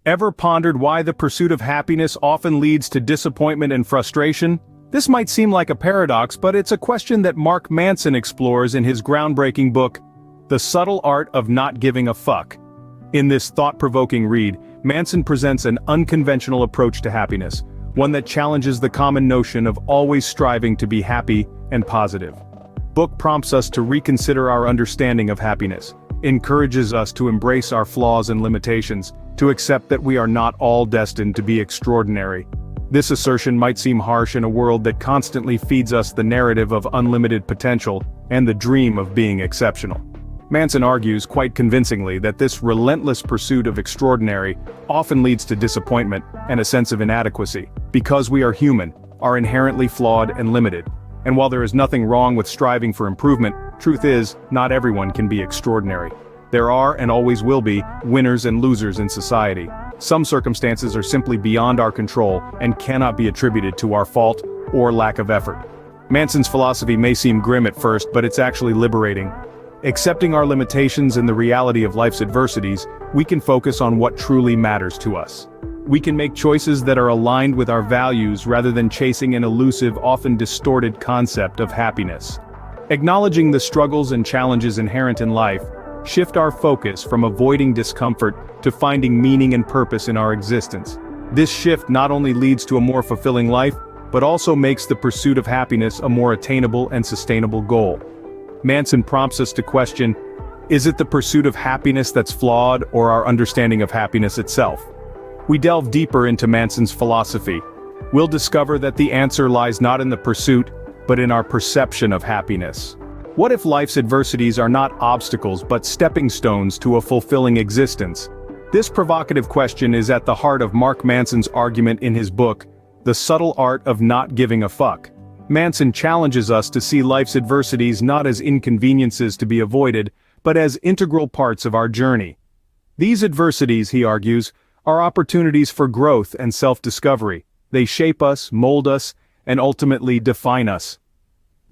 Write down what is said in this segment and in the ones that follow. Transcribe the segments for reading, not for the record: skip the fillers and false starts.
Ever pondered why the pursuit of happiness often leads to disappointment and frustration? This might seem like a paradox, but it's a question that Mark Manson explores in his groundbreaking book, The Subtle Art of Not Giving a Fuck. In this thought-provoking read, Manson presents an unconventional approach to happiness, one that challenges the common notion of always striving to be happy and positive. Book prompts us to reconsider our understanding of happiness, encourages us to embrace our flaws and limitations, to accept that we are not all destined to be extraordinary. This assertion might seem harsh in a world that constantly feeds us the narrative of unlimited potential and the dream of being exceptional. Manson argues quite convincingly that this relentless pursuit of extraordinary often leads to disappointment and a sense of inadequacy. Because we are human, are inherently flawed and limited. And while there is nothing wrong with striving for improvement, truth is, not everyone can be extraordinary. There are and always will be winners and losers in society. Some circumstances are simply beyond our control and cannot be attributed to our fault or lack of effort. Manson's philosophy may seem grim at first, but it's actually liberating. Accepting our limitations and the reality of life's adversities, we can focus on what truly matters to us. We can make choices that are aligned with our values rather than chasing an elusive, often distorted concept of happiness. Acknowledging the struggles and challenges inherent in life, shift our focus from avoiding discomfort to finding meaning and purpose in our existence. This shift not only leads to a more fulfilling life, but also makes the pursuit of happiness a more attainable and sustainable goal. Manson prompts us to question, is it the pursuit of happiness that's flawed, or our understanding of happiness itself? We delve deeper into Manson's philosophy. We'll discover that the answer lies not in the pursuit, but in our perception of happiness. What if life's adversities are not obstacles but stepping stones to a fulfilling existence? This provocative question is at the heart of Mark Manson's argument in his book, The Subtle Art of Not Giving a Fuck. Manson challenges us to see life's adversities not as inconveniences to be avoided, but as integral parts of our journey. These adversities, he argues, are opportunities for growth and self-discovery. They shape us, mold us, and ultimately define us.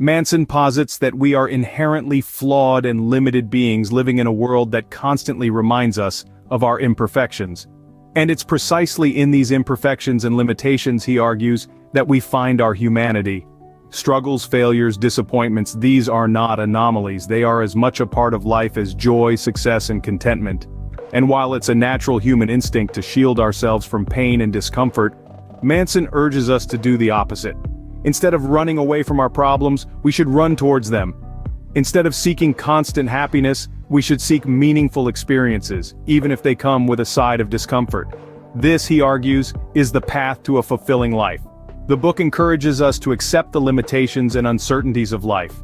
Manson posits that we are inherently flawed and limited beings living in a world that constantly reminds us of our imperfections. And it's precisely in these imperfections and limitations, he argues, that we find our humanity. Struggles, failures, disappointments, these are not anomalies. They are as much a part of life as joy, success, and contentment. And while it's a natural human instinct to shield ourselves from pain and discomfort, Manson urges us to do the opposite. Instead of running away from our problems, we should run towards them. Instead of seeking constant happiness, we should seek meaningful experiences, even if they come with a side of discomfort. This, he argues, is the path to a fulfilling life. The book encourages us to accept the limitations and uncertainties of life.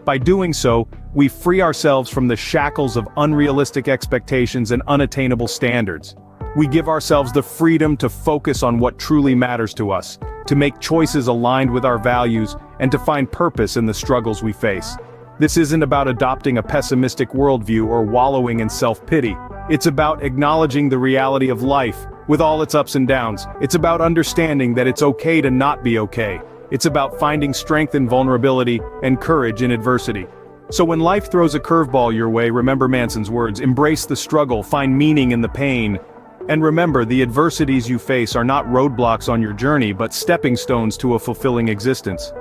By doing so, we free ourselves from the shackles of unrealistic expectations and unattainable standards. We give ourselves the freedom to focus on what truly matters to us, to make choices aligned with our values, and to find purpose in the struggles we face. This isn't about adopting a pessimistic worldview or wallowing in self-pity. It's about acknowledging the reality of life, with all its ups and downs. It's about understanding that it's okay to not be okay. It's about finding strength in vulnerability and courage in adversity. So when life throws a curveball your way, remember Manson's words, embrace the struggle, find meaning in the pain. And remember, the adversities you face are not roadblocks on your journey, but stepping stones to a fulfilling existence.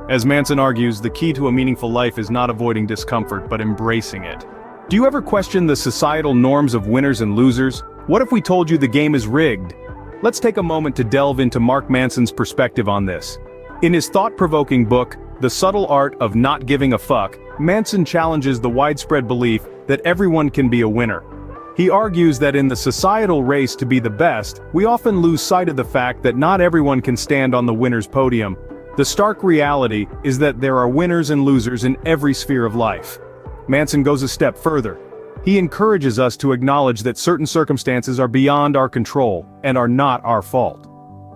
As Manson argues, the key to a meaningful life is not avoiding discomfort, but embracing it. Do you ever question the societal norms of winners and losers? What if we told you the game is rigged? Let's take a moment to delve into Mark Manson's perspective on this. In his thought-provoking book, The Subtle Art of Not Giving a Fuck, Manson challenges the widespread belief that everyone can be a winner. He argues that in the societal race to be the best, we often lose sight of the fact that not everyone can stand on the winner's podium. The stark reality is that there are winners and losers in every sphere of life. Manson goes a step further. He encourages us to acknowledge that certain circumstances are beyond our control and are not our fault.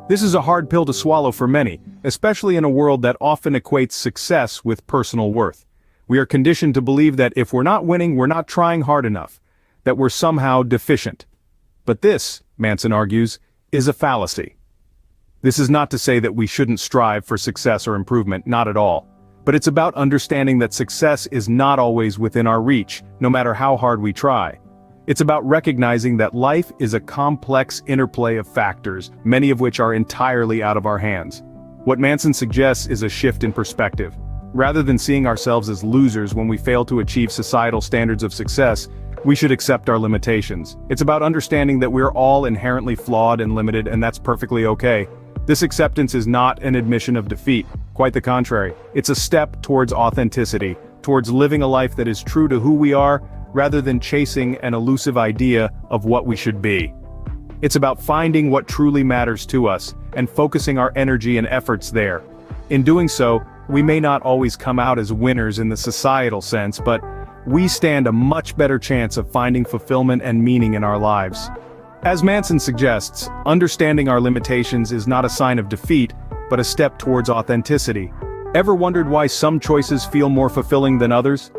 This is a hard pill to swallow for many, especially in a world that often equates success with personal worth. We are conditioned to believe that if we're not winning, we're not trying hard enough, that we're somehow deficient. But this, Manson argues, is a fallacy. This is not to say that we shouldn't strive for success or improvement, not at all. But it's about understanding that success is not always within our reach, no matter how hard we try. It's about recognizing that life is a complex interplay of factors, many of which are entirely out of our hands. What Manson suggests is a shift in perspective. Rather than seeing ourselves as losers when we fail to achieve societal standards of success, we should accept our limitations. It's about understanding that we're all inherently flawed and limited, and that's perfectly okay. This acceptance is not an admission of defeat. Quite the contrary. It's a step towards authenticity, towards living a life that is true to who we are, rather than chasing an elusive idea of what we should be. It's about finding what truly matters to us, and focusing our energy and efforts there. In doing so, we may not always come out as winners in the societal sense, but we stand a much better chance of finding fulfillment and meaning in our lives. As Manson suggests, understanding our limitations is not a sign of defeat, but a step towards authenticity. Ever wondered why some choices feel more fulfilling than others?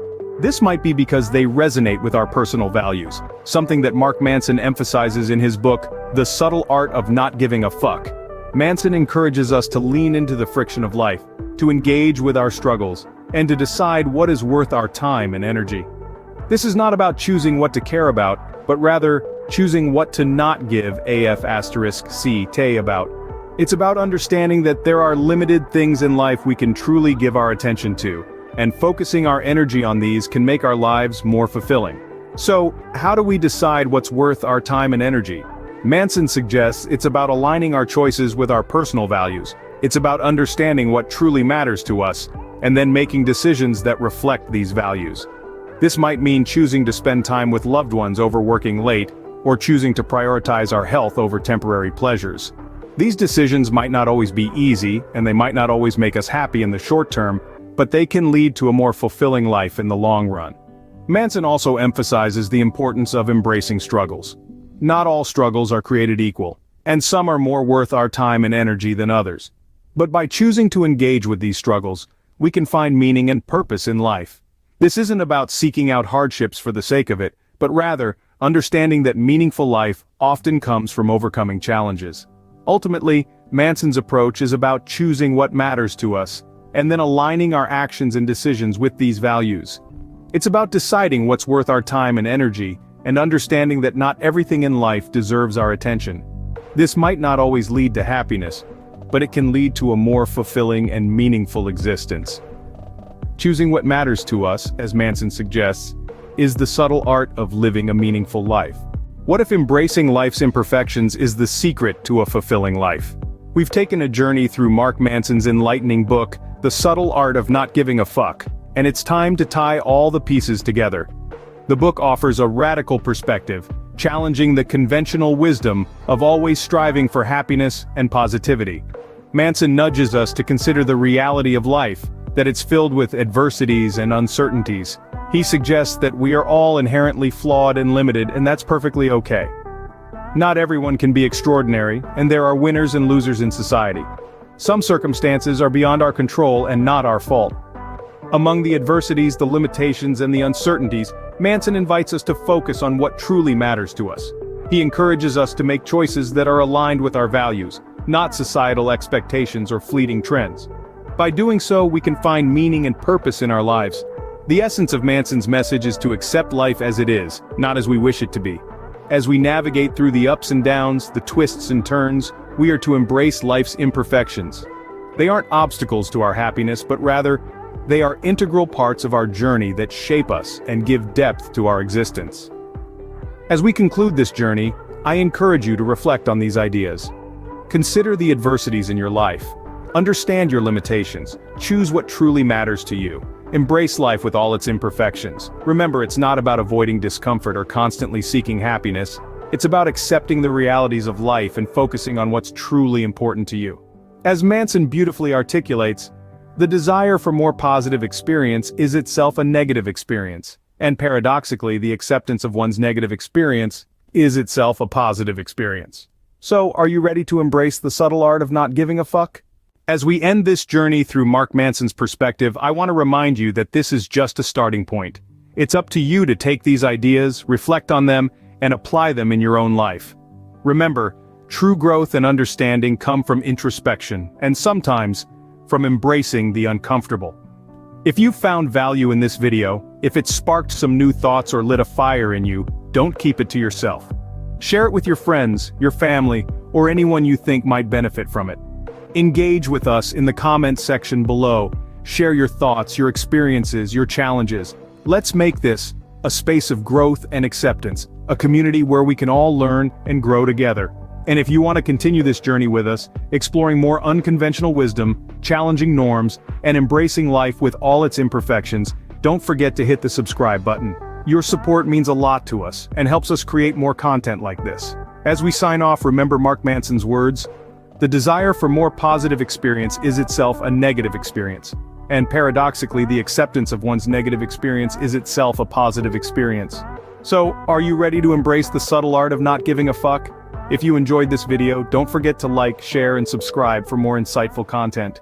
This might be because they resonate with our personal values, something that Mark Manson emphasizes in his book, The Subtle Art of Not Giving a Fuck. Manson encourages us to lean into the friction of life, to engage with our struggles, and to decide what is worth our time and energy. This is not about choosing what to care about, but rather, choosing what to not give AF*C about. It's about understanding that there are limited things in life we can truly give our attention to, and focusing our energy on these can make our lives more fulfilling. So, how do we decide what's worth our time and energy? Manson suggests it's about aligning our choices with our personal values. It's about understanding what truly matters to us, and then making decisions that reflect these values. This might mean choosing to spend time with loved ones over working late, or choosing to prioritize our health over temporary pleasures. These decisions might not always be easy, and they might not always make us happy in the short term, but they can lead to a more fulfilling life in the long run. Manson also emphasizes the importance of embracing struggles. Not all struggles are created equal, and some are more worth our time and energy than others. But by choosing to engage with these struggles, we can find meaning and purpose in life. This isn't about seeking out hardships for the sake of it, but rather, understanding that meaningful life often comes from overcoming challenges. Ultimately, Manson's approach is about choosing what matters to us, and then aligning our actions and decisions with these values. It's about deciding what's worth our time and energy, and understanding that not everything in life deserves our attention. This might not always lead to happiness, but it can lead to a more fulfilling and meaningful existence. Choosing what matters to us, as Manson suggests, is the subtle art of living a meaningful life. What if embracing life's imperfections is the secret to a fulfilling life? We've taken a journey through Mark Manson's enlightening book, The Subtle Art of Not Giving a Fuck, and it's time to tie all the pieces together. The book offers a radical perspective, challenging the conventional wisdom of always striving for happiness and positivity. Manson nudges us to consider the reality of life, that it's filled with adversities and uncertainties. He suggests that we are all inherently flawed and limited, and that's perfectly okay. Not everyone can be extraordinary, and there are winners and losers in society. Some circumstances are beyond our control and not our fault. Among the adversities, the limitations, and the uncertainties, Manson invites us to focus on what truly matters to us. He encourages us to make choices that are aligned with our values, not societal expectations or fleeting trends. By doing so, we can find meaning and purpose in our lives. The essence of Manson's message is to accept life as it is, not as we wish it to be. As we navigate through the ups and downs, the twists and turns, we are to embrace life's imperfections. They aren't obstacles to our happiness, but rather, they are integral parts of our journey that shape us and give depth to our existence. As we conclude this journey, I encourage you to reflect on these ideas. Consider the adversities in your life. Understand your limitations. Choose what truly matters to you. Embrace life with all its imperfections. Remember, it's not about avoiding discomfort or constantly seeking happiness. It's about accepting the realities of life and focusing on what's truly important to you. As Manson beautifully articulates, the desire for more positive experience is itself a negative experience. And paradoxically, the acceptance of one's negative experience is itself a positive experience. So, are you ready to embrace the subtle art of not giving a fuck? As we end this journey through Mark Manson's perspective, I want to remind you that this is just a starting point. It's up to you to take these ideas, reflect on them, and apply them in your own life. Remember, true growth and understanding come from introspection, and sometimes, from embracing the uncomfortable. If you found value in this video, if it sparked some new thoughts or lit a fire in you, Don't keep it to yourself. Share it with your friends, your family, or anyone you think might benefit from it. Engage with us in the comments section below. Share your thoughts, your experiences, your challenges. Let's make this a space of growth and acceptance, a community where we can all learn and grow together. And if you want to continue this journey with us, exploring more unconventional wisdom, challenging norms, and embracing life with all its imperfections, don't forget to hit the subscribe button. Your support means a lot to us and helps us create more content like this. As we sign off, remember Mark Manson's words: "The desire for more positive experience is itself a negative experience. And paradoxically, the acceptance of one's negative experience is itself a positive experience." So, are you ready to embrace the subtle art of not giving a fuck? If you enjoyed this video, don't forget to like, share, and subscribe for more insightful content.